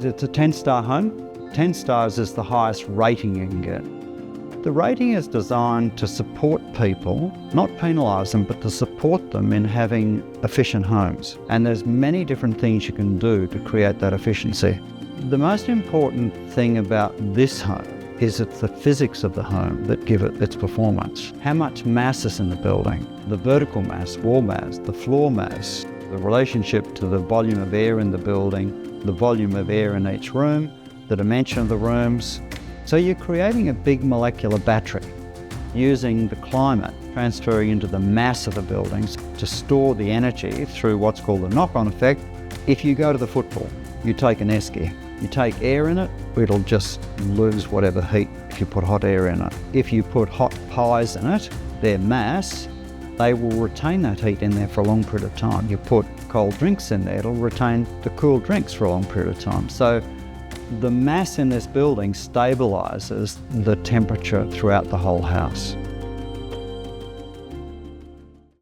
It's a 10-star home. 10 stars is the highest rating you can get. The rating is designed to support people, not penalise them, but to support them in having efficient homes. And there's many different things you can do to create that efficiency. The most important thing about this home is it's the physics of the home that give it its performance. How much mass is in the building, the vertical mass, wall mass, the floor mass, the relationship to the volume of air in the building, the volume of air in each room, the dimension of the rooms. So you're creating a big molecular battery using the climate, transferring into the mass of the buildings to store the energy through what's called the knock-on effect. If you go to the football, you take an esky, you take air in it, it'll just lose whatever heat if you put hot air in it. If you put hot pies in it, their mass, they will retain that heat in there for a long period of time. You put cold drinks in there, it'll retain the cool drinks for a long period of time. So the mass in this building stabilises the temperature throughout the whole house.